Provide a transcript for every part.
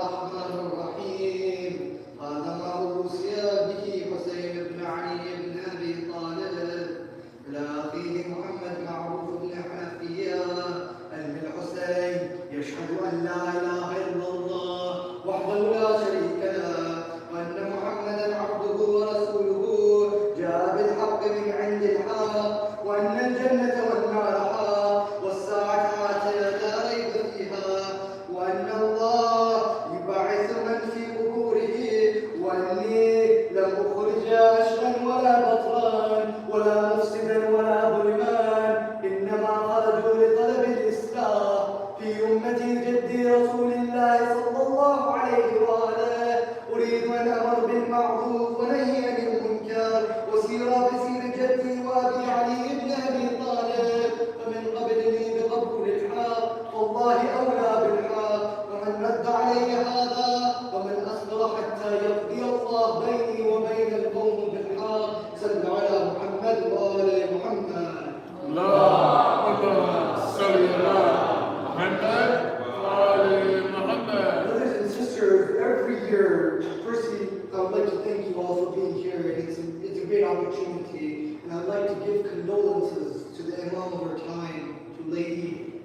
الرحمن الرحيم. هذا ما أوصي به حسين بن علي بن أبي طالب إلى أخيه محمد معروف بن حنفية أن الحسين يشهد أن لا إله إلا الله وحده لا شريك له، وأن محمدا عبده ورسوله جاء بالحق من عند الحق، وأن الجنة والنار حق، والساعة آتية لا ريب فيها، وأن الله يبعث من في قبوره، وأني لم أخرج أشقا ولا بطرا ولا مفسدا ولا ظلمان، إنما خرجوا لطلب الإصلاح في أمتي جدي رسول الله صلى الله عليه وآله. أريد أن أمر بالمعروف ونهي عن المنكر وسير بسير جدي وأبي علي بن أبي طالب، فمن قبلني بقبول الحق والله أولى بالحق، ومن رد علي هذا ومن أصبر حتى يقضي الله بيني وبين القوم بالحق. صلوا على محمد وآل محمد. اللهم صل على محمد وآل محمد. Brothers and sisters, every year, firstly, I would like to thank you all for being here. It's a great opportunity, and I'd like to give condolences to the Imam of our time, to Lady,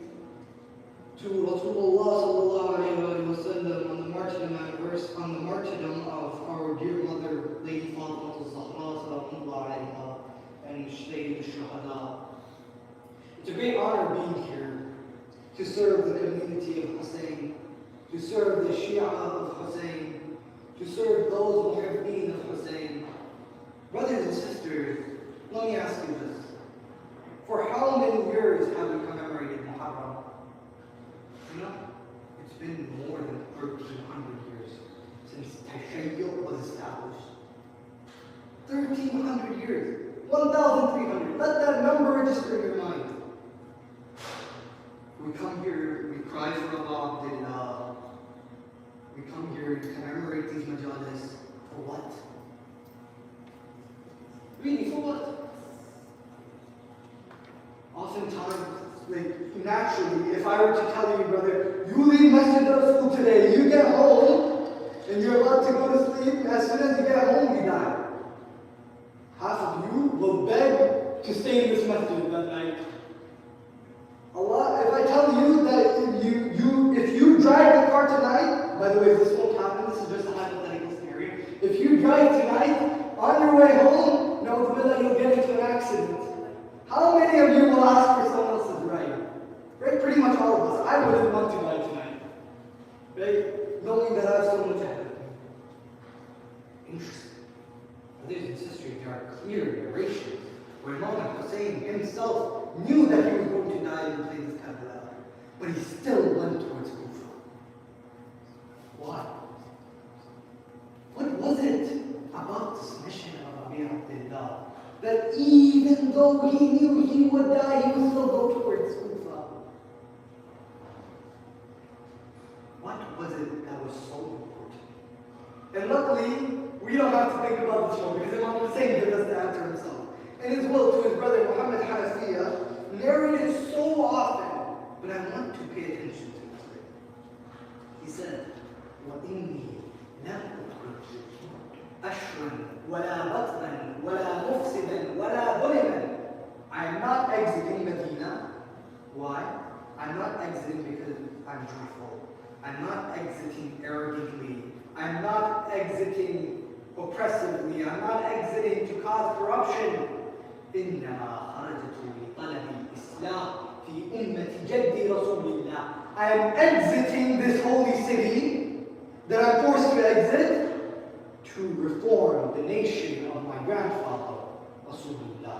to Rasulullah sallallahu alayhi wa sallam on the martyrdom anniversary, on the martyrdom of our dear mother, Lady Zahra sallallahu alayha, and Lady Shuhada. It's a great honor being here to serve the community of Hussein, to serve the Shia of Hussein, to serve those muhibbeen of Hussein. Brothers and sisters, let me ask you this. For how many years have we commemorated Muharram? You know, it's been more than 1,300 years since Tashayyuq was established. 1,300 years. 1,300. Let that number register in your mind. We come here, we cry for Allah, we come here to commemorate these majalis. For what? Really, for what? Oftentimes, like, naturally, if I were to tell you, brother, you leave Masjid al-Rasul today, you get home, and you're about to go to sleep, as soon as you get home, you die. Half of you will beg to stay in this masjid that night. Allah, if I tell you that if you drive the car tonight, by the way, this won't happen, this is just a hypothetical scenario. If you drive tonight, on your way home, you'll get into an accident. How many of you will ask for someone else's ride? Right? Pretty much all of us. I wouldn't want to die tonight. Right? Knowing that I have someone to help me. Interesting. Brothers and sisters, there are clear narrations where Imam Hussein himself knew that he was going to die in the place of Karbala, but he still went towards Kufa. Why? What was it about this mission of Abi Abdullah that even though he knew he would die, he would still go towards Kufa? What was it that was so important? And luckily, we don't have to think about this one because Imam Hussein gives us the answer himself. And his will to his brother Muhammad Hanafiya, narrated so often, but I want to pay attention to this. He said, وَإِنِّي لَمْ أُخْرِجْ أَشْرًا وَلَا بَطْرًا وَلَا مُفْسِدًا وَلَا ظُلِمًا. I am not exiting Medina. Why? I'm not exiting because I'm joyful. I'm not exiting arrogantly. I'm not exiting oppressively. I'm not exiting to cause corruption. إنما خرجت لطلب الإسلام في أمة جد رسول الله. I am exiting this holy city that I'm forced to exit to reform the nation of my grandfather, Rasulullah.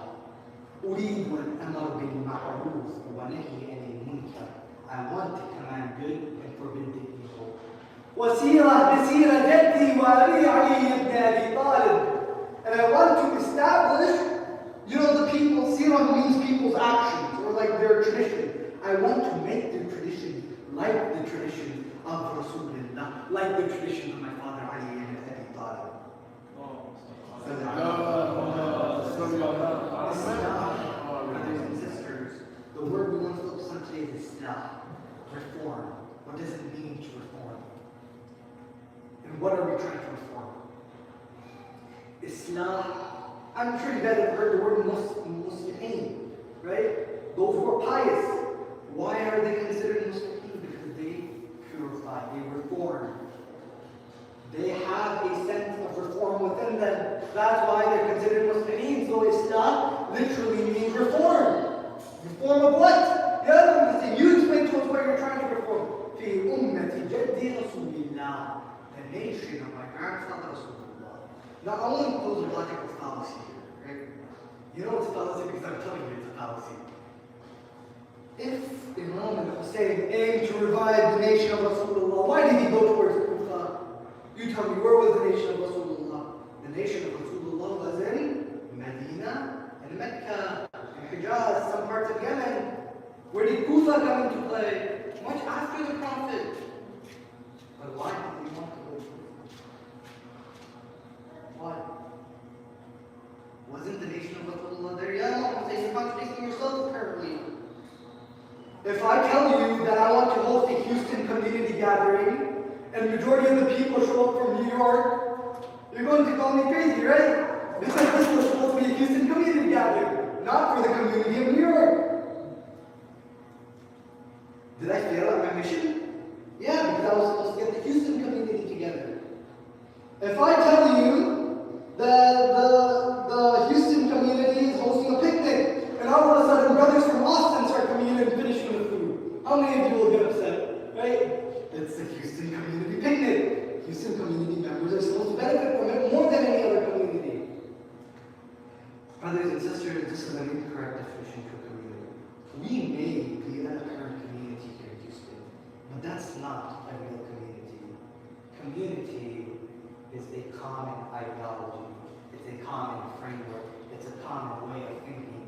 أريد أن أمر بالمعروف ونهي عن المنكر. I want to command good and forbid the evil. وسيرة بسير جدي وأبي علي بن أبي طالب. And I want to establish, you know, the people, Sirah means people's actions, or like their tradition. I want to make their tradition like the tradition of Rasulullah, like the tradition of my father Ali ibn Abi Talib. Brothers and sisters, the word we want to focus on today is Islah, reform. What does it mean to reform? And what are we trying to reform? Islam. I'm sure you guys have heard the word Muslimin, right? Those who are pious. Why are they considered Muslimin? Because they purify, they reform. They have a sense of reform within them. That's why they're considered Muslimin. So Islam literally means reform. Reform of what? You explain to us what you're trying to reform. في أمة جد رسول الله, the nation of my grandfather Rasulullah. Now I want to pose a logical fallacy here, right? You know it's a fallacy because I'm telling you it's a fallacy. If Imam al-Hussein aimed to revive the nation of Rasulullah, why did he go towards Kufa? You tell me, where was the nation of Rasulullah? The nation of Rasulullah was in Medina and Mecca, and Hijaz, some parts of Yemen. Where did Kufa come into play? Much after the Prophet. But why did he want to go to Kufa? Why? Wasn't the nation of Rasulullah there? Yeah, you're contradicting yourself currently. If I tell you that I want to host a Houston community gathering, and the majority of the people show up from New York, you're going to call me crazy, right? Because this was supposed to be a Houston community gathering, not for the community of New York. Did I fail at my mission? Yeah, because I was supposed to get the Houston community together. If I tell you that the Houston community is hosting a picnic, and all of a sudden brothers from Austin start coming in and finishing the food, how many of you will get upset, right? It's the Houston community picnic. Houston community members are supposed to benefit from it more than any other community. Brothers and sisters, this is an incorrect definition of community. We may be an apparent community here in Houston, but that's not a real community. Community is a common ideology. It's a common framework. It's a common way of thinking.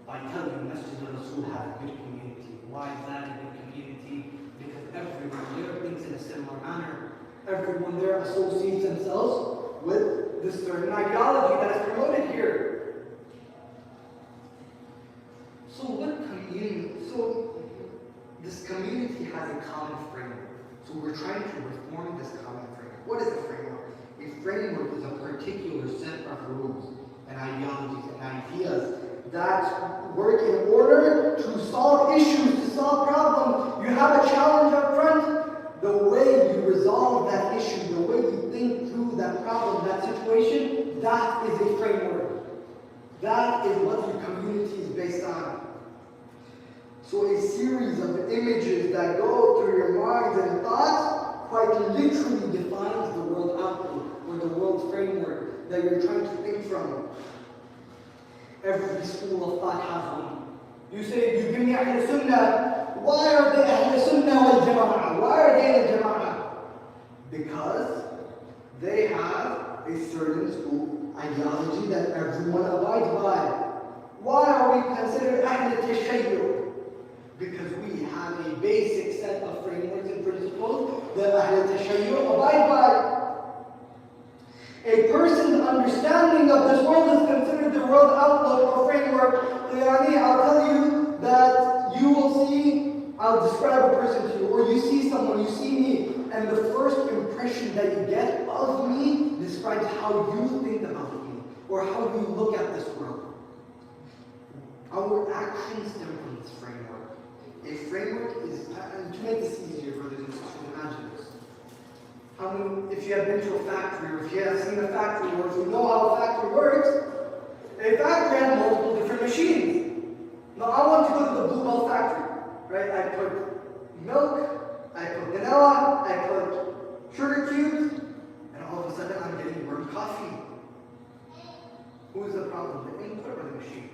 I tell you, Masjid al-Rasul has a good community. Why is that a good community? Because everyone there thinks in a similar manner. Everyone there associates themselves with this certain ideology that is promoted here. So this community has a common framework. So we're trying to reform this common framework. What is a framework? A framework is a particular set of rules and ideologies and ideas that work in order to solve issues, to solve problems. You have a challenge up front. The way you resolve that issue, the way you think through that problem, that situation, that is a framework. That is what your community is based on. So a series of images that go through your minds and thoughts quite literally defines the world outlook or the world framework that you're trying to think from. Every school of thought has one. You say, you give me Ahl Sunnah. Why are they Ahl Sunnah wal Jama'ah? Why are they in Jama'ah? Because they have a certain school ideology that everyone abides by. Why are we considered Ahl Tashayyu? Because we have a basic set of frameworks and principles that Ahl Tashayyu abide by. A person's understanding of this world is considered the world outlook or framework. I'll tell you that you will see, I'll describe a person to you, or you see someone, you see me, and the first impression that you get of me describes how you think about me, or how you look at this world. Our actions stem from this framework. A framework is, and to make this easier, brothers and sisters, imagine this. If you have been to a factory, or if you have seen a factory, or if you know how a factory works, a factory has multiple different machines. Now I want to go to the Bluebell factory, right? I put milk, I put vanilla, I put sugar cubes, and all of a sudden I'm getting warm coffee. Who is the problem? The input or the machine?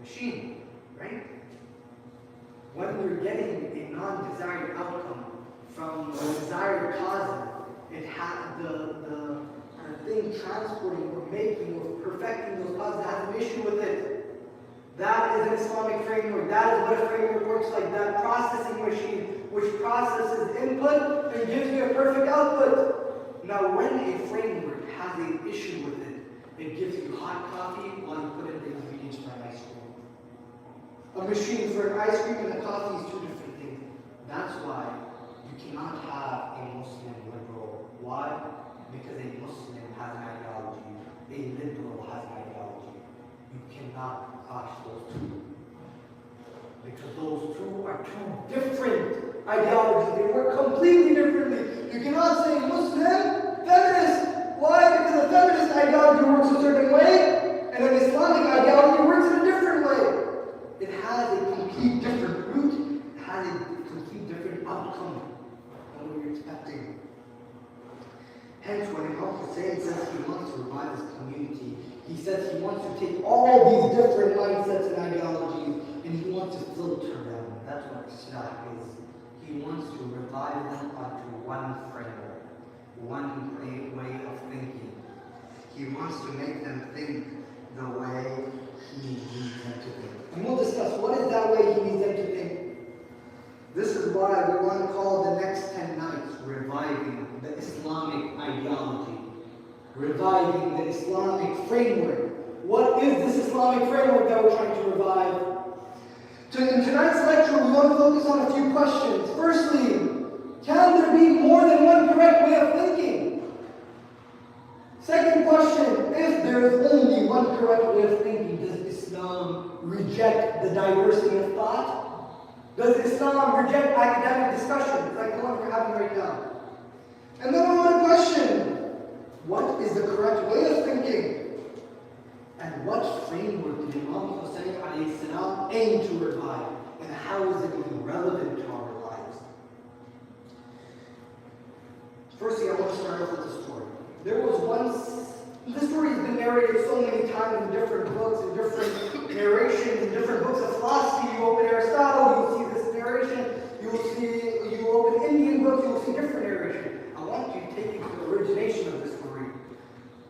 Machine, right? When we're getting a non-desired outcome from the desired cause, it had the thing transporting or making or perfecting those causes has an issue with it. That is an Islamic framework. That is what a framework works like. That processing machine which processes input and gives you a perfect output. Now when a framework has an issue with it, it gives you hot coffee while you put in the ingredients for an ice cream. A machine for an ice cream and a coffee is two different things. That's why you cannot have a cannot clash those two. Because those two are two different ideologies. They work completely differently. You cannot say Muslim, feminist. Why? Because a feminist ideology works a certain way, and an Islamic ideology works in a different way. It has a complete different root. It has a complete different outcome than what you're expecting. Hence, when Imam Hussein says he wants to revive his community, he says he wants to take all these different mindsets and ideologies and he wants to filter them. That's what Islam is. He wants to revive them onto one framework, one way of thinking. He wants to make them think the way he needs them to think. And we'll discuss what is that way he needs them to think. This is why we want to call the next 10 nights reviving the Islamic ideology, reviving the Islamic framework. What is this Islamic framework that we're trying to revive? In tonight's lecture, we want to focus on a few questions. Firstly, can there be more than one correct way of thinking? Second question, if there is only one correct way of thinking, does Islam reject the diversity of thought? Does Islam reject academic discussions like the one we're having right now? And then I want to question, what is the correct way of thinking? And what framework did Imam Hussein alayhi salam aim to revive? And how is it even relevant to our lives? Firstly, I want to start off with a story. There was once, this story has been narrated so many times in different books, in different narrations, in different books of philosophy. You open Aristotle, you will see this narration. You open Indian books, you will see different narration. I want you to take you to the origination of this story.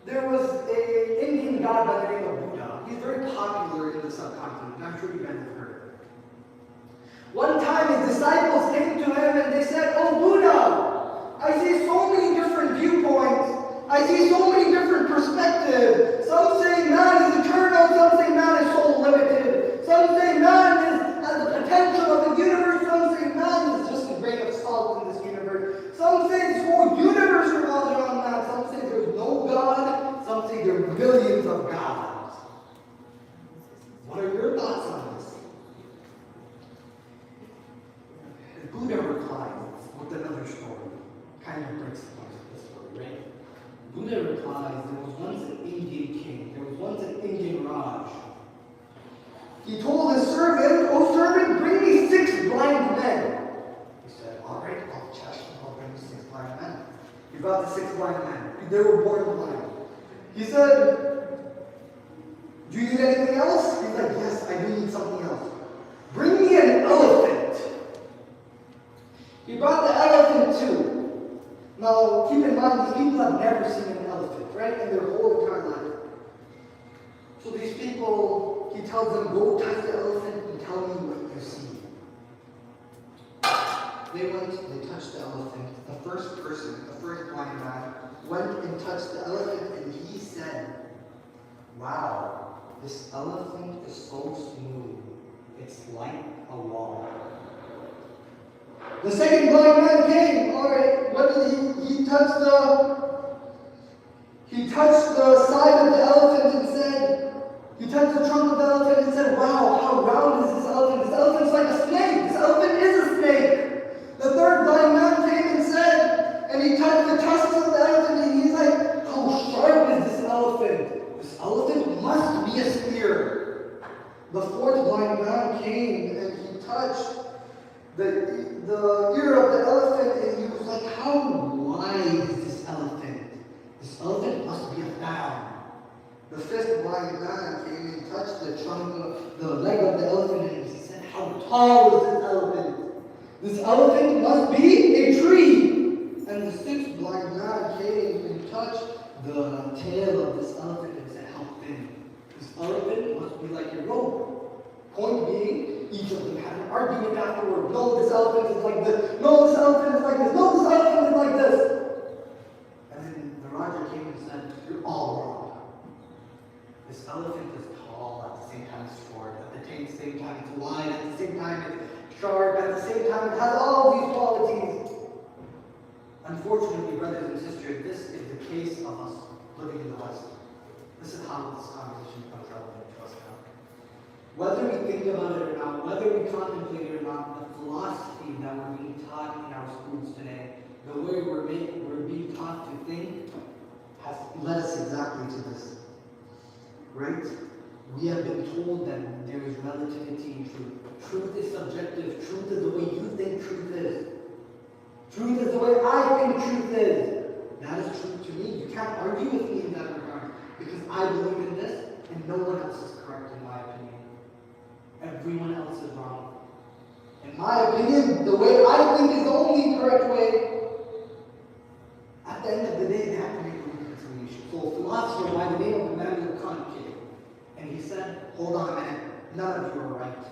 There was an Indian god by the name of Buddha. He's very popular in the subcontinent. I'm sure you guys have heard of him. One time his disciples came to him and they said, "Oh Buddha, I see so many different viewpoints. I see so many different perspectives. Some say man is eternal, some say man is soul limited. Some say man has the potential of the universe, some say man is just a grain of salt in this universe. Some say this whole universe revolves around man, some say there's no God, some say there are millions of gods. What are your thoughts on this?" And Buddha replies with another story. Kind of breaks the point of the story, right? Buddha replies, there was once an Indian king, there was once an Indian Raj. He told his servant, "Oh servant, bring me 6 blind men." He said, "All right, I'll bring you 6 blind men." He brought the 6 blind men. They were born blind. He said, "Do you need anything else?" He's like, "Yes, I do need something else. Bring me an elephant." He brought the elephant too. Now, keep in mind, these people have never seen an elephant, right? In their whole entire life. So these people, he tells them, "Go touch the elephant and tell me what you see." They went, they touched the elephant. The first person, the first blind man, went and touched the elephant and he said, "Wow, this elephant is so smooth. It's like a wall." The second blind man came. All right, what did he touched the side of the elephant and said, he touched the trunk of the elephant and said, "Wow, how round is this elephant? This elephant's like a snake. This elephant is a snake." The third blind man came and said, and he touched the tusks of the elephant and he's like, "How sharp is this elephant? This elephant must be a spear." The fourth blind man came and he touched the ear of the elephant and he was like, "How wide is this elephant? This elephant must be a fan." The fifth blind man came and touched the trunk of the leg of the elephant and he said, "How tall is this elephant? This elephant must be a tree." And the sixth blind man came and touched the tail of this elephant and said, "How thin? This elephant must be like a rope." Point being, each of them had an argument afterward. "No, this elephant is like this. No, this elephant is like this. No, this elephant is like this." And then the Raja came and said, "You're all wrong. This elephant is tall, at the same time it's short, at the same time it's wide, at the same time it's sharp, at the same time it has all these qualities." Unfortunately, brothers and sisters, this is the case of us living in the West. This is how this conversation becomes relevant to us now. Whether we think about it or not, whether we contemplate it or not, the philosophy that we're being taught in our schools today, the way we're being taught to think, has led us exactly to this. Right? We have been told that there is relativity in truth. Truth is subjective. Truth is the way you think truth is. Truth is the way I think truth is. That is true to me. You can't argue with me in that regard. Because I believe in this, and no one else is correct in my opinion. Everyone else is wrong. In my opinion, the way I think is the only correct way. At the end of the day, they have to make a reconciliation. So a philosopher by the name of Immanuel Kant came, and he said, hold on a minute, none of you are right.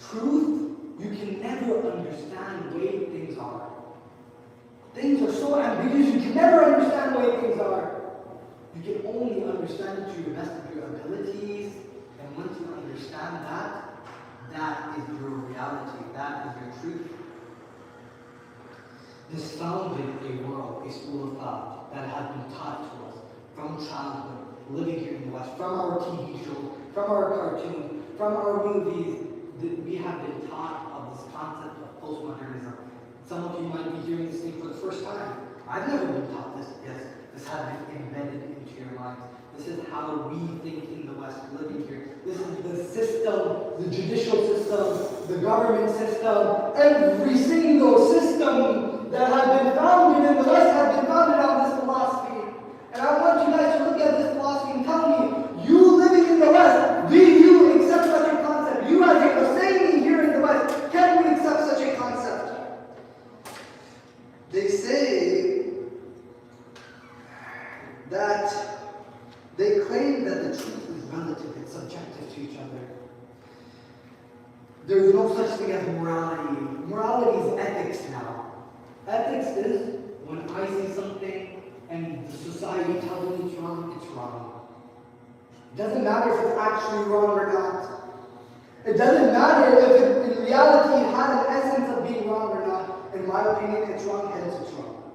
Truth, you can never understand the way things are. Things are so ambiguous, you can never understand the way things are. You can only understand it to the best of your abilities, and once you understand that, that is your reality, that is your truth. This founded a world, a school of thought that has been taught to us from childhood, living here in the West, from our TV shows, from our cartoons, from our movies. We have been taught of this concept of postmodernism. Some of you might be hearing this thing for the first time. I've never been taught this. Yes, this has been embedded into your minds. This is how we think in the West, living here. This is the system, the judicial system, the government system, every single system that has been founded in the West has been founded on this philosophy. And I want you guys to look at this philosophy and tell me, you living in the West, do you accept such a concept? You as a Husseini here in the West, can we accept such a concept? They say that they claim that the truth is relative, it's subjective to each other. There is no such thing as morality. Morality is ethics now. Ethics is when I see something and the society tells me it's wrong, it's wrong. It doesn't matter if it's actually wrong or not. It doesn't matter if it, in reality it has an essence of being wrong or not. In my opinion, it's wrong, hence it's wrong.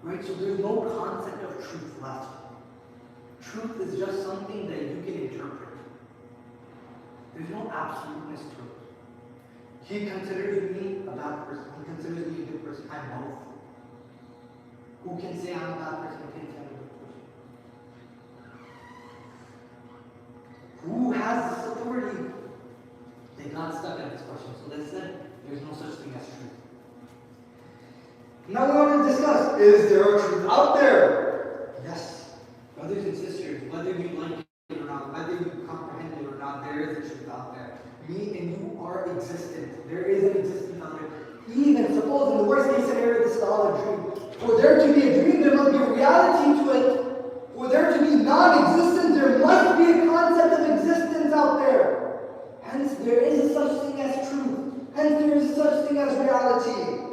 Right? So there's no concept of truth left. Truth is just something that you can interpret. There's no absoluteness to it. He considers me a bad person. He considers me a good person. I'm both. Who can say I'm a bad person? Who can say I'm a good person? Who has this authority? They got stuck at this question. So they said, there's no such thing as truth. Now we want to discuss, is there a truth out there? Yes. Brothers and sisters, whether you like it or not, whether you comprehend it or not, there is a truth out there. Me and you are existent. There is an existence out there. Even suppose in the worst case scenario, this is all a dream. For there to be a dream, there must be a reality to it. For there to be non-existence, there must be a concept of existence out there. Hence, there is such thing as truth. Hence, there is such thing as reality.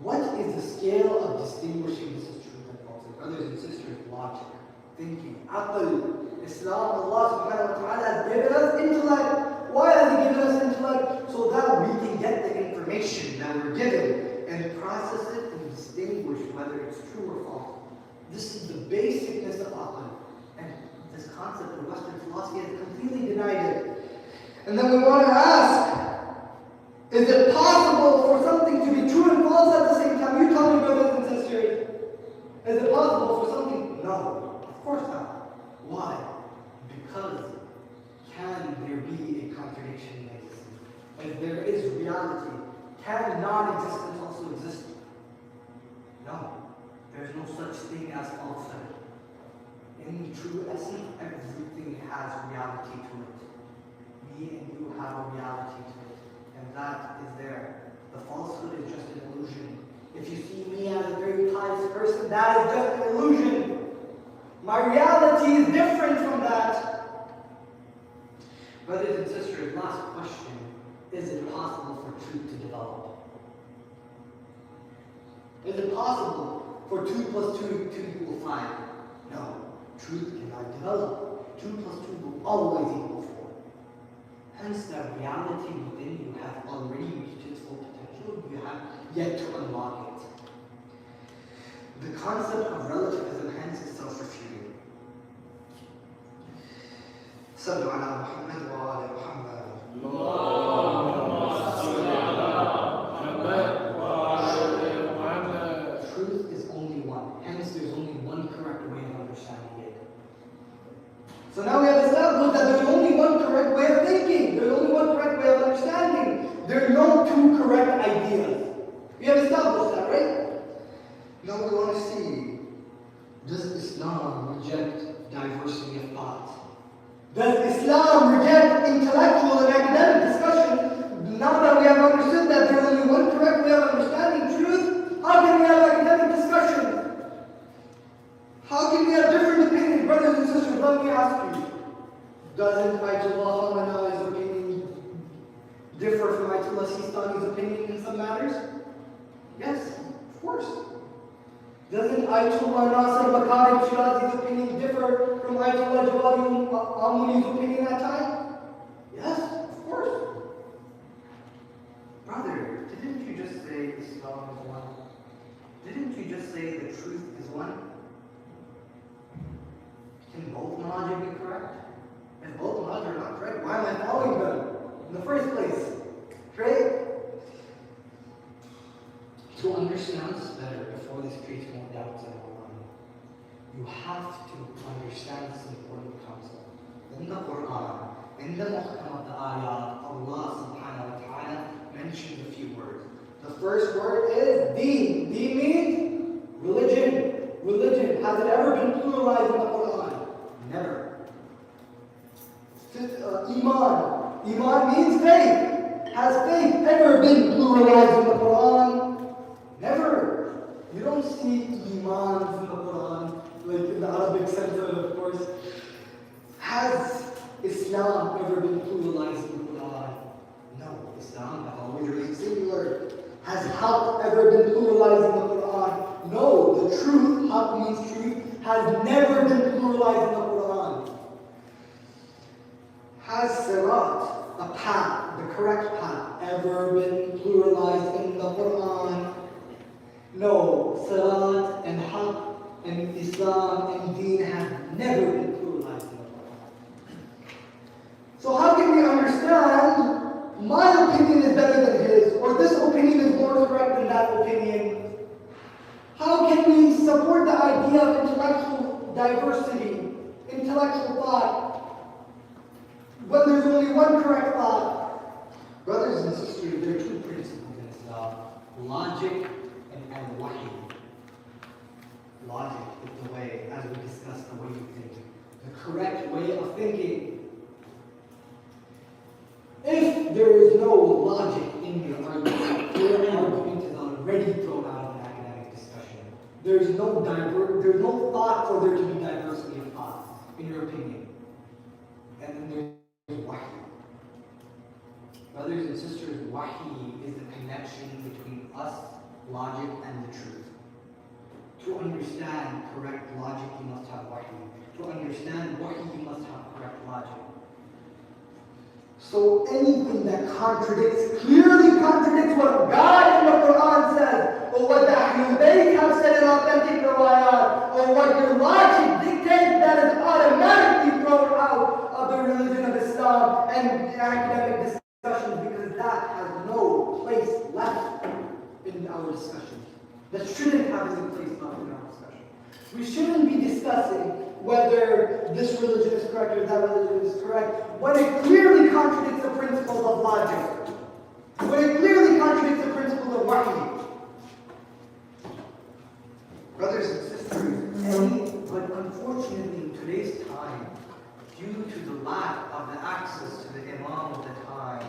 What is the scale of distinguishing this as truth and falsehood? Brothers and sisters, logic, thinking, aql, Islam, Allah subhanahu wa ta'ala has given us intellect. Why has He given us intellect? So that we can get the information that we're given and process it and distinguish whether it's true or false. This is the basicness of aql. And this concept of Western philosophy has completely denied it. And then we want to ask, is it possible for something to be true and false at the same time? You tell me, brothers and sisters. Is it possible for something? No, of course not. Why? Because can there be a contradiction in existence? If there is reality, can non-existence also exist? No. There's no such thing as falsehood. In true essence, everything has reality to it. Me and you have a reality to it. And that is there. The falsehood is just an illusion. If you see me as a very pious person, that is just an illusion. My reality is different from that. Brothers and sisters, last question. Is it possible for truth to develop? Is it possible for 2 plus 2 to equal 5? No. Truth cannot develop. 2 plus 2 will always equal 4. Hence, that reality within you has already reached its full potential. You have yet to unlock it. The concept of relativism hence is self-refuting. صلوا على محمد وآل محمد. Truth is only one. Hence, there's only one correct way of understanding it. So now we have established that there's only one correct way of thinking. There's only one correct way of understanding. There are no two correct ideas. We have established that, right? Now we want to see, does Islam reject diversity of thought? Does Islam reject intellectual and academic discussion? Now that we have understood that there is only one correct way of understanding truth, how can we have academic discussion? How can we have different opinions? Brothers and sisters, let me ask you, doesn't Ayatollah Khamenei's opinion differ from Ayatollah Sistani's opinion in some matters? Yes, of course. Doesn't Ayatollah Nasser Makari Shirazi's opinion differ from Ayatollah Jawadi Amuni's opinion at time? Yes, of course. Brother, didn't you just say Islam is one? Didn't you just say the truth is one? Can both Marajah be correct? If both Marajah are not correct, why am I following them in the first place? Right? To understand this better, before this creates more doubts in our mind, you have to understand this important concept. In the Quran, in the Muharram of the ayat, Allah subhanahu wa ta'ala mentions a few words. The first word is deen. Deen means religion. Religion. Has it ever been pluralized in the Quran? Never. Iman. Iman means faith. Has faith ever been pluralized in the Quran? Never. You don't see imams in the Quran, like in the Arabic sense of it, of course. Has Islam ever been pluralized in the Quran? No. Islam has always remained singular. Has haqq ever been pluralized in the Quran? No. The truth, haqq means truth, has never been pluralized in the Quran. Has sirat, a path, the correct path, ever been pluralized in the Quran? No, Salat and Haqq and Islam and Deen have never been pluralized in the Quran. So how can we understand my opinion is better than his, or this opinion is more correct than that opinion? How can we support the idea of intellectual diversity, intellectual thought, when there's only one correct thought? Brothers and sisters, there are two principles in Islam: logic and wahi. Logic is the way, as we discussed, the way you think. The correct way of thinking. If there is no logic in your argument, your argument is already thrown out of an academic discussion. There's no thought for there to be diversity of thought, in your opinion. And then there's wahi. Brothers and sisters, wahi is the connection between us, logic, and the truth. To understand correct logic, you must have wahi. To understand wahi, you must have correct logic. So anything that clearly contradicts what God in the Quran says, or what the Ahlul Bayt have said in authentic riwayat, or what your logic dictates, that is automatically thrown out of the religion of Islam and academic discussions, because that has no place left in our discussion. That shouldn't have any place left in our discussion. We shouldn't be discussing whether this religion is correct or that religion is correct when it clearly contradicts the principles of logic. When it clearly contradicts the principles of wahi. Brothers and sisters, but unfortunately in today's time, due to the lack of the access to the Imam of the time,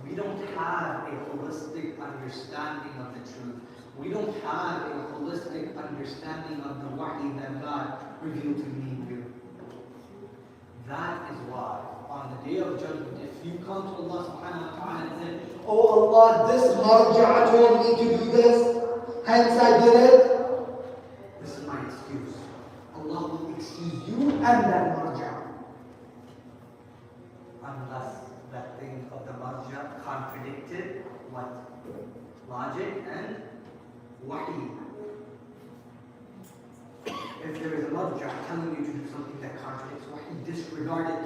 we don't have a holistic understanding of the truth. We don't have a holistic understanding of the wahi that God revealed to me and you. That is why, on the day of judgment, if you come to Allah subhanahu wa ta'ala and say, "Oh Allah, this marja' told me to do this, hence I did it," this is my excuse. Allah will excuse you and that marja'. Unless that thing of the marja' contradicted what? Logic and wahi. If there is a marja' telling you to do something that contradicts wahi, disregard it.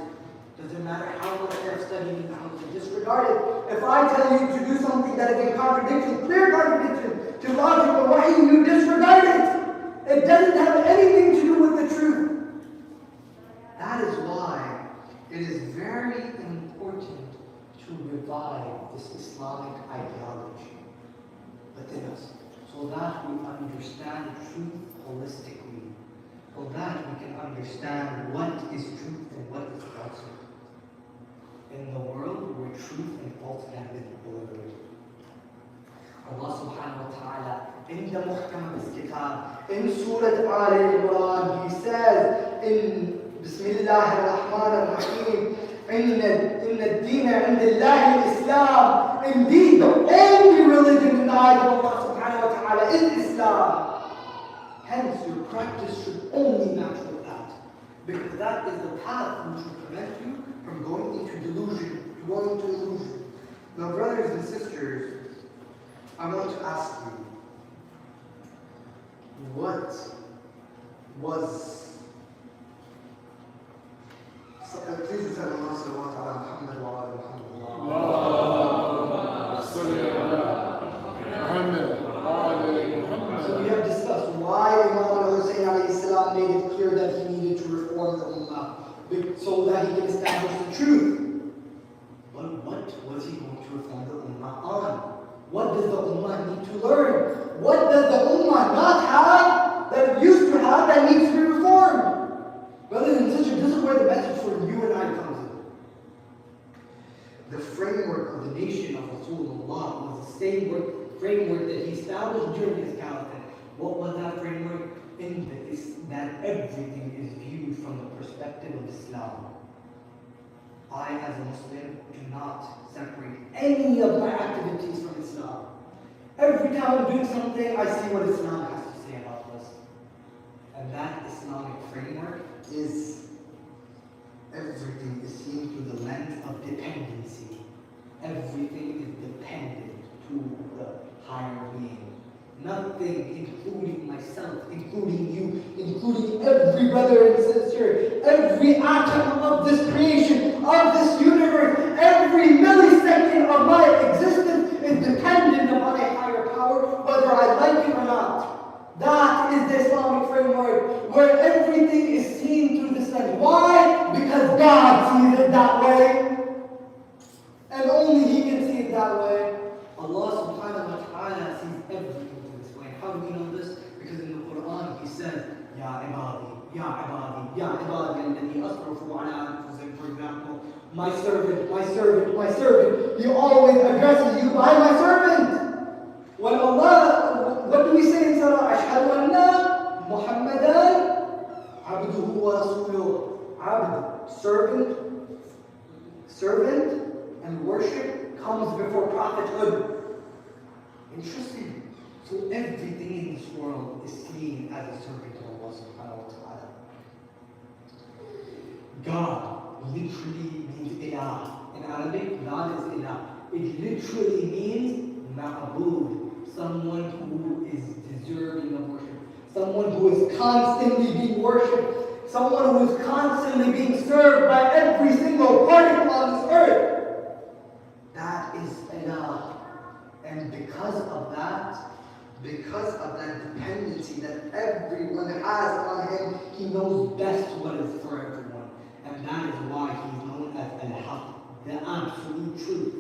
Doesn't matter how much they've studied in the house, they disregard it. If I tell you to do something that is in contradiction, clear contradiction to logic or wahi, you disregard it. It doesn't have anything to do with the truth. That is why it is very important to revive this Islamic ideology within us, so that we understand truth holistically, so that we can understand what is truth and what is falsehood. In the world where truth and falsehood have been obliterated. Allah subhanahu wa ta'ala in the Muhkam of his kitab, in Surah Al-Imran, he says in Bismillah ar-Rahman ar-Rahim, Inna ad-Dina inda Allahi al-Islam. Indeed, the only religion in the eyes of Allah subhanahu wa ta'ala is Islam. Hence, your practice should only match with that. Because that is the path which will prevent you from going into delusion, going into illusion. Now, brothers and sisters, I want to ask you, what was... Please recite Allah sallallahu ala Muhammad wa ala Muhammad. Allahumma salli ala Muhammad wa ala Muhammad. So we have discussed why Imam Hussein alayhi salam made it clear that he needed to reform the Ummah, so that he can establish the truth. But what was he going to reform the Ummah on? What does the Ummah need to learn? What does the Ummah not have that it used to have that needs to be reformed? Brothers and sisters, this is where the message for you and I comes in. The framework of the nation of Rasulullah was the same framework that he established during his caliphate. What was that framework? That everything is viewed from the perspective of Islam. I, as a Muslim, do not separate any of my activities from Islam. Every time I'm doing something, I see what Islam has to say about this. And that Islamic framework is everything is seen through the lens of dependency. Everything is dependent to the higher being. Nothing, including myself, including you, including every brother and sister, every atom of this creation, of this universe, every millisecond of my existence is dependent upon a higher power, whether I like it or not. That is the Islamic framework, where everything is seen through this lens. Why? Because God sees it that way. And only He can see it that way. Allah subhanahu wa ta'ala sees everything this way. How do we know this? Because in the Quran He says, Ya ibadi, Ya ibadi, Ya ibadi, and then He asrafu ala anfusihim, for example, my servant, my servant, my servant. He always addresses you by my servant. When Allah, what do we say in Surah? Ashhadu anna Muhammadan abduhu wa rasuluh. Abd, servant, and worship comes before prophethood. Interesting. So everything in this world is seen as a servant of Allah subhanahu wa ta'ala. God literally means ilah. In Arabic, God is ilah. It literally means ma'bud, someone who is deserving of worship, someone who is constantly being worshipped, someone who is constantly being served by every single particle on this earth. That is ilah. And because of that dependency that everyone has on Him, He knows best what is for everyone. And that is why He's known as Al-Haq, the absolute truth.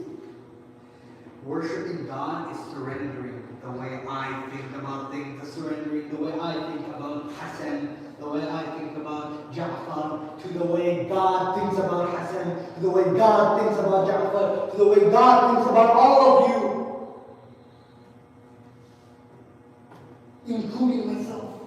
Worshipping God is surrendering the way I think about things, surrendering the way I think about Hassan, the way I think about Ja'far, to the way God thinks about Hassan, to the way God thinks about Ja'far, to the way God thinks about all of you. Including myself.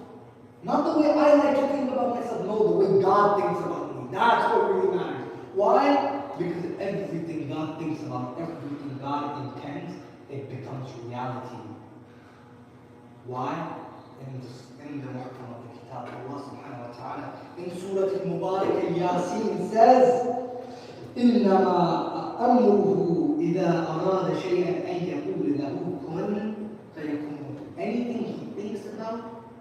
Not the way I like to think about myself, no, the way God thinks about me. That's what really matters. Why? Because everything God thinks about, everything God intends, it becomes reality. Why? In the Muharram of the Kitab, Allah subhanahu wa ta'ala, in Surah Al-Mubarak al-Yasin says, إِنَّمَا أَمْرُهُ إِذَا أَرَادَ شَيْئًا أَنْ يَقُولَ لَهُ كُنْ فَيَكُونُ. Anything He thinks about,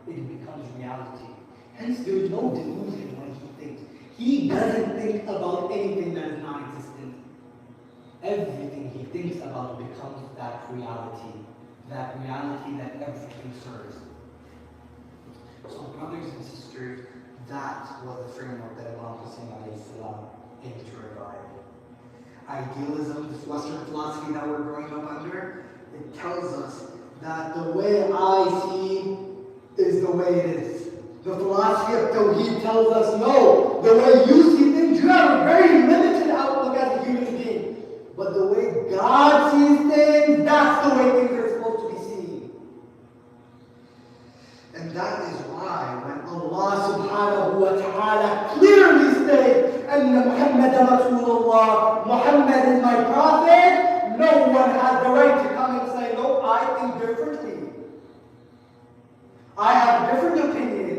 it becomes reality. Hence, there is no delusion when He thinks. He doesn't think about anything that is non-existent. Everything he thinks about becomes that reality that everything serves. So brothers and sisters, that was the framework that Imam Hussein aimed to revive. Idealism, this Western philosophy that we're growing up under, it tells us that the way I see is the way it is. The philosophy of Tawheed tells us, no, the way you see things, you have a very limited outlook as a human being. But the way God sees things, that's the way things are supposed to be seen. And that is why when Allah subhanahu wa ta'ala clearly states, Anna Muhammadan Rasulullah, Muhammad is my prophet, no one has the right to come and say, no, I think differently. I have a different opinion.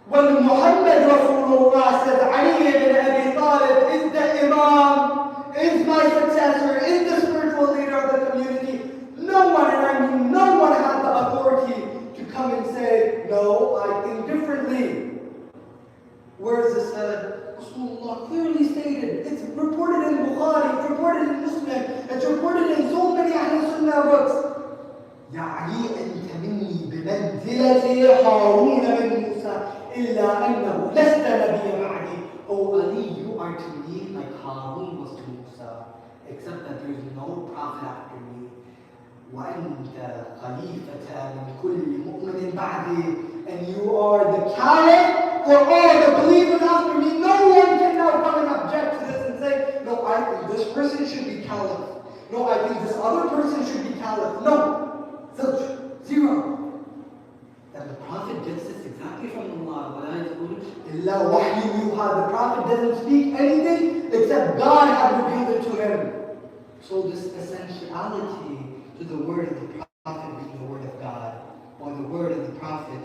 When Muhammad Rasulullah says, Ali ibn Abi Talib is the Imam, is my successor, is the spiritual leader of the community, no one, and I mean no one has the authority to come and say, no, I think differently. Where is this said? Rasulullah clearly stated, it's reported in Bukhari, it's reported in Muslim, it's reported in so many Ahl Sunnah books. يا علي أنت مني بمنزلة هارون من موسى إلا أنه لست نبي معي. Oh Ali, you are to me like Harun was to Musa, except that there is no prophet after me. وأنت خليفة من كل مؤمن بعدي, and you are the caliph for all the believers after me. No one can now come and object to this and say, no, I think this person should be caliph. No, I think this other person should be caliph. No. Zero. And the Prophet gets this exactly from Allah. The Prophet doesn't speak anything except God had revealed it to him. So this essentiality to the word of the Prophet being the word of God, or the word of the Prophet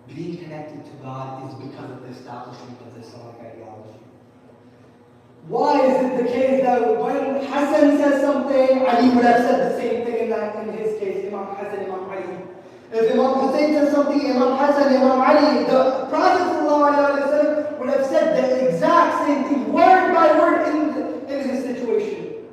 being connected to God, is because of the establishment of the Islamic ideology. Why is it the case that when Hassan says something, Ali would have said the same thing in his case, Imam Hassan, Imam Ali? If Imam Hussein says something, Imam Hassan, Imam Ali, the Prophet ﷺ would have said the exact same thing, word by word in his situation.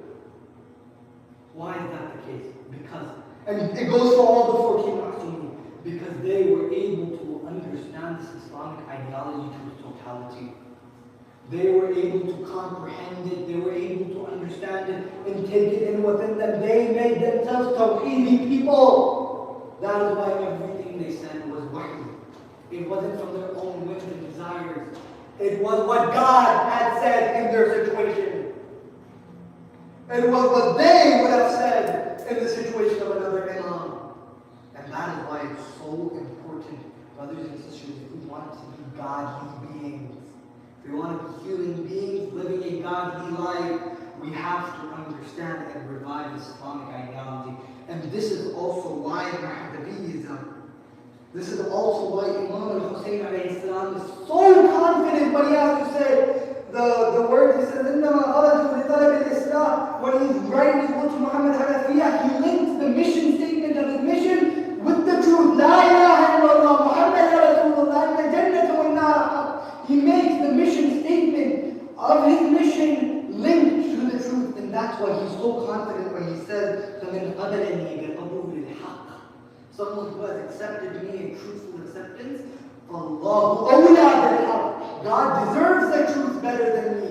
Why is that the case? Because, and it goes for all the 14 Ma'sumin, because they were able to understand this Islamic ideology to its totality. They were able to comprehend it, they were able to understand it and take it in within them. They made themselves Tawheedi people. That is why everything they said was wahy. It wasn't from their own whims and desires. It was what God had said in their situation. It was what they would have said in the situation of another Imam. And that is why it's so important, brothers and sisters, if we want to be godly beings, if we want to be human beings living a godly life, we have to understand and revive Islamic ideology. And this is also why Mahdavism, this is also why Imam al-Hussein alayhi salam is so confident when he has to say the word, he says, إِنَّمَا خَرَجُوا لِطَلَبِ الْإِسْلَامِ. When he's writing his book to Muhammad Hanafiya, he links the mission statement of his mission with the truth. La ilaha illallah, Muhammad Rasulullah, inna jannata wa nar. He makes the mission statement of his mission linked to the truth. And that's why he's so confident when he says, فَمِنْ قَبَلَنِي بِقَبُولِ الْحَقِّ. Someone who has accepted me in truthful acceptance, فَاللَّهُ أَوْلَى بِالْحَقِّ. God deserves the truth better than me.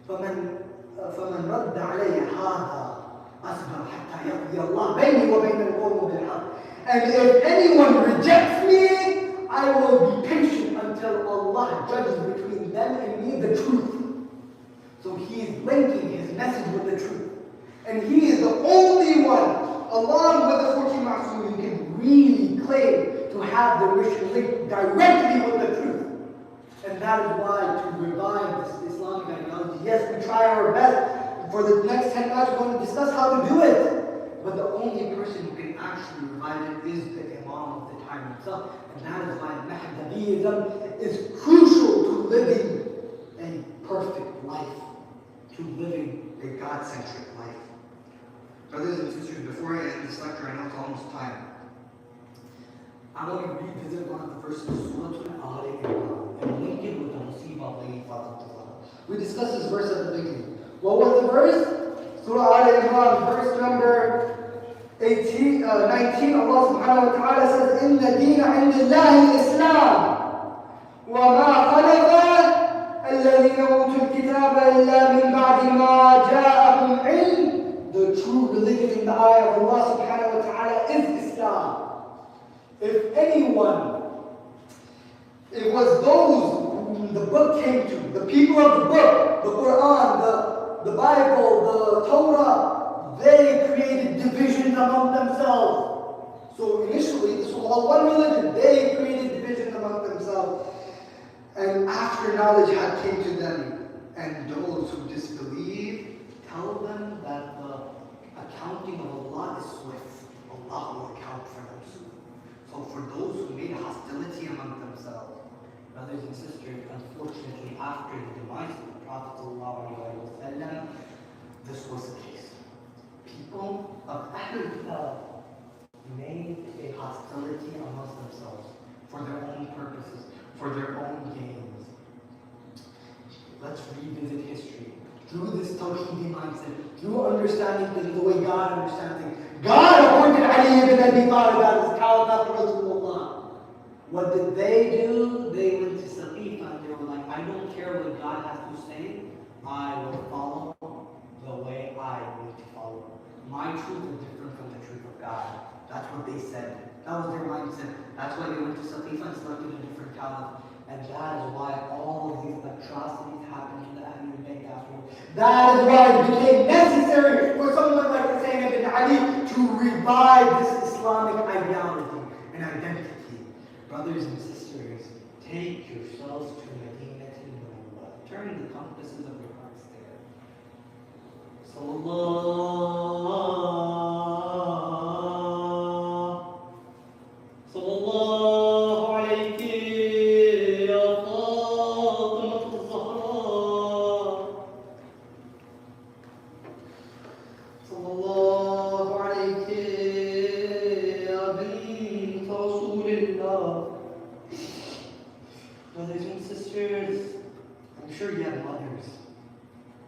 فَمَنْ رَدَّ عَلَيَّ هَذَا أَصْبَرْ حَتَّى يَقْضِيَ اللَّهُ بَيْنِي وَبَيْنَ الْقَوْمِ بِالْحَقِّ. And if anyone rejects me, I will be patient until Allah judges between them and me the truth. So he is linking his message with the truth. And he is the only one, along with the 14 Ma'sumin, who can really claim to have the mission linked directly with the truth. And that is why to revive this Islamic ideology, yes, we try our best. For the next 10 hours, we're going to discuss how to do it. But the only person who can actually revive it is the Imam of the time himself. And that is why Mahdavism is crucial to living a perfect life, to living a God-centric life. Brothers and sisters, before I end this lecture, I know it's almost time. I want to revisit one of the verses, Surah Al-Imran. We discussed this verse at the beginning. What was the verse? Surah Al-Imran, verse number 19. Allah subhanahu wa ta'ala says, إِنَّ الدِّينَ عِنْدَ اللَّهِ الْإِسْلَامِ وَمَا خَلَقَ الَّذِينَ أُوتُوا الْكِتَابَ إِلَّا مِنْ بَعْدِ مَا جَاءَهُمْ عِلْمٌ. The true religion in the eye of Allah subhanahu wa ta'ala is Islam. If anyone, it was those whom the book came to, the people of the book, the Quran, the Bible, the Torah, they created divisions among themselves. So initially, this was all one religion. They created divisions among themselves. And after knowledge had came to them, and those who disbelieve, tell them that the accounting of Allah is swift. Allah will account for them soon. So for those who made hostility among themselves, brothers and sisters, unfortunately, after the demise of the Prophet ﷺ, this was the case. People of Ahlul Kitab made a hostility amongst themselves for their own purposes, for their own gains. Let's revisit history. Through this Tawheedi mindset, through understanding things the way God understands things. God appointed Ali ibn Abi Talib as his caliph after Rasulullah. What did they do? They went to Saqifa and they were like, I don't care what God has to say, I will follow the way I need to follow. My truth is different from the truth of God. That's what they said. That was their mindset. That's why they went to Saqifa and selected a different caliph. And that is why all of these atrocities happened to the Ahlul Bayt afterwards. That is why it became necessary for someone like Hussein ibn Ali to revive this Islamic ideology and identity. Brothers and sisters, take yourselves to Medina to Munawwara. Turn the compasses of your hearts there. Brothers and sisters, I'm sure you have mothers.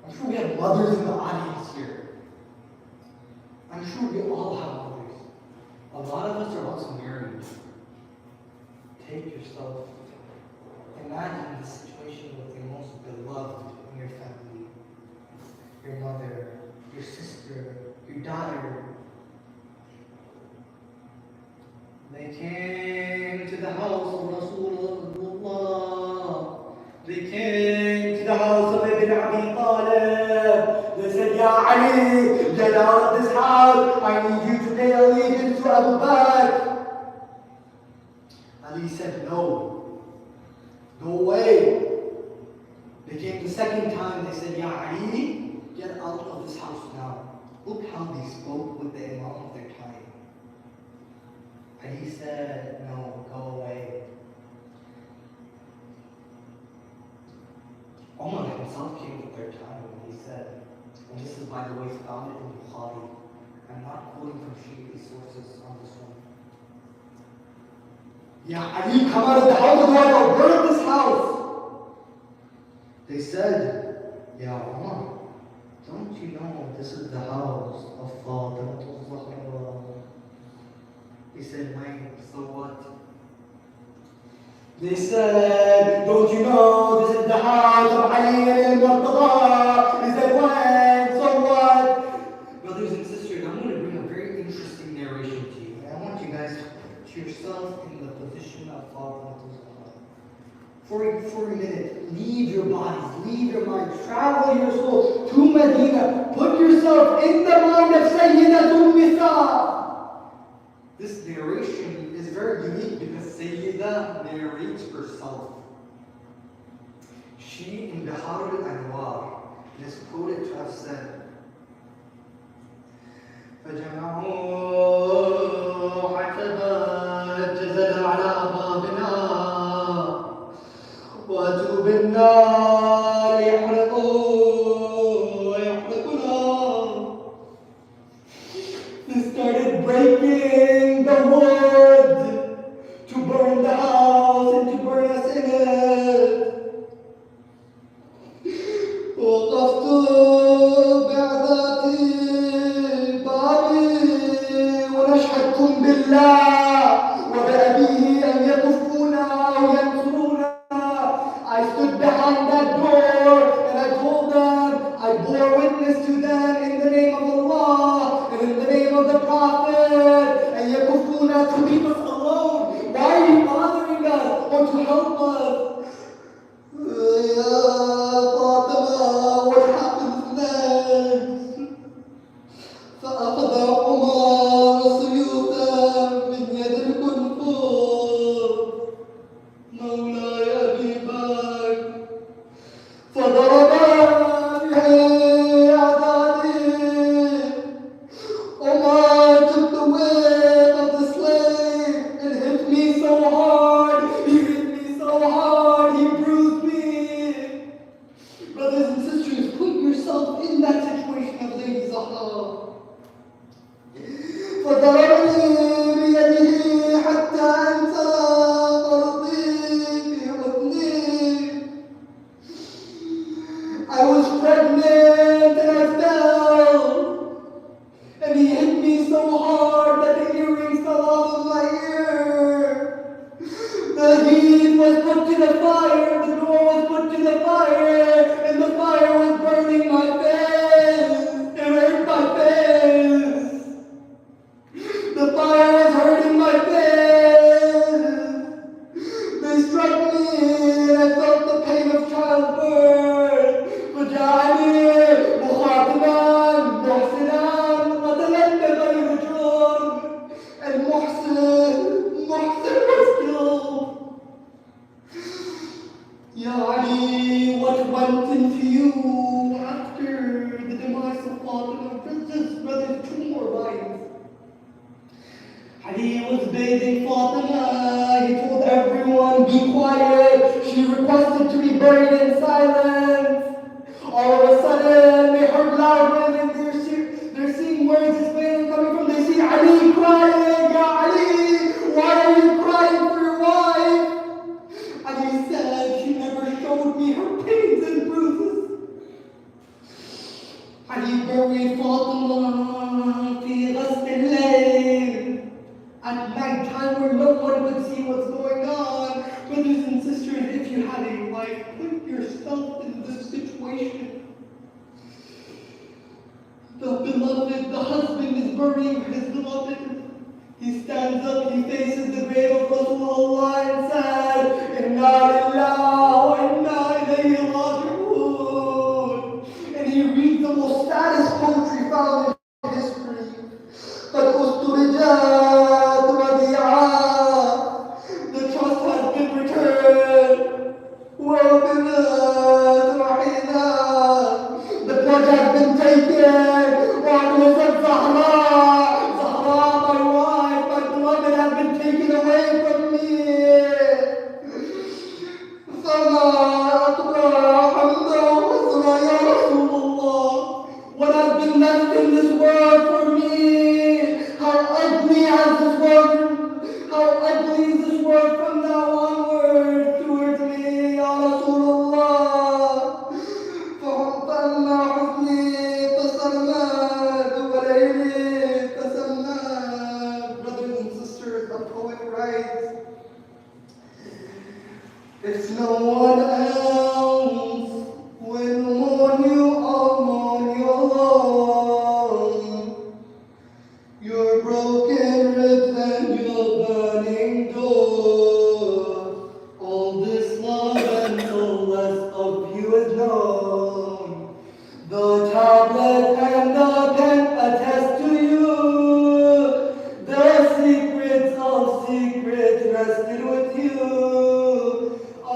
I'm sure we have mothers in the audience here. I'm sure we all have mothers. A lot of us are also married. Take yourself. Imagine the situation with your most beloved in your family. Your mother, your sister, your daughter. They came to the house of Rasulullah. They came to the house of Ibn Abi Talib. They said, Ya Ali, get out of this house. I need you to pay allegiance to Abu Bakr. Ali said, no. Go away. They came the second time. They said, Ya Ali, get out of this house now. Look how they spoke with the Imam of their time. And he said, no, go away. Umar himself came the third time and he said, and this is by the way found in Bukhari. I'm not quoting from Shiite sources on this one. Ya Ali, come out of the house, otherwise I'll burn up this house. They said, Ya Umar, don't you know this is the house of Fatima Zahra? He said, wait, so what? They said, don't you know this is the house of Ali al-Murtada? He said, what? So what? Brothers and sisters, I'm going to bring a very interesting narration to you. And I want you guys to put yourself in the position of Fatima. For a minute, leave your bodies, leave your minds, travel your soul to Medina. Put yourself in the mind of Sayyidatul Nisa. This narration is very unique because Sayyida narrates herself. She, in Bihar al-Anwar, is quoted to have said, فَجَمَعُوا حَتَبَا جَزَلَ عَلَى بَابِنَا وَأَتُوا بِالنَّارِ يَحْرِقُونَ. They started breaking the wood to burn the house and to burn us in it. the Prophet, and yakufuna to leave us alone. Why are you bothering us or to help us? Fatima, what happens next? فأخذ عمر سيوفا من يد الكنفور مولاي أبي بكر فضرب به عداني. Omar took the whip of the slave and hit me so hard. He hit me so hard, he bruised me. Brothers and sisters, put yourself in that situation of Lady Zahra. فضربني بيده حتى أنسى قرضي في حضني. I was pregnant and I fell, and he hit me so hard that the earrings fell off of my ear. The heat was put to the fire, the door was put to the fire, and the fire was burning my face. It hurt my face. The fire was hurting my face. They struck me and I felt the pain of childbirth. فجعلني مخاطبا محسنا قتلني غير جرم. And محسن was killed. Ya Ali, what went into you after the demise of Fatima? Just brothers, 2 more lines. Ali was bathing Fatima. He told everyone, be quiet. She requested to be buried in silence. All of a sudden, they heard loud women. They're seeing where is this pain coming from. They see Ali crying. Ya Ali, why are you crying for your wife? Ali said, she never showed me her pains and bruises. Ali buried Fatima في غسل الليل. At night time where no one could see what's going on. Brothers and sisters, if you have a wife, put yourself in this situation. The beloved, the husband is burying his beloved. He stands up, he faces the grave of Rasulullah and said, Inna lillahi wa inna ilayhi raji'un. And he reads the most saddest poetry found in history. قد أسترجعت وديعا. The trust has been returned. وبنات رحينا. The pledge has been taken. وعروسة Zahra, Zahra, my wife, my beloved, has been taken away from me. فما أقرأ حمدا وحسنا يا رسول الله. What has been left in this world for me? How ugly is this world from now onward towards me, Ya Rasulullah. فَحَمْدَلْنَا حُسْنِي فَسَرْنَاكَ وَلَيْلِي فَسَمْنَاكَ. Brothers and sisters, the poet writes, it's no one else will mourn you, I'll mourn you alone. Your broken ribs and your burning door. All this love and so less of you is known. The tablet and the pen attest to you. The secrets of secrets rested with you. I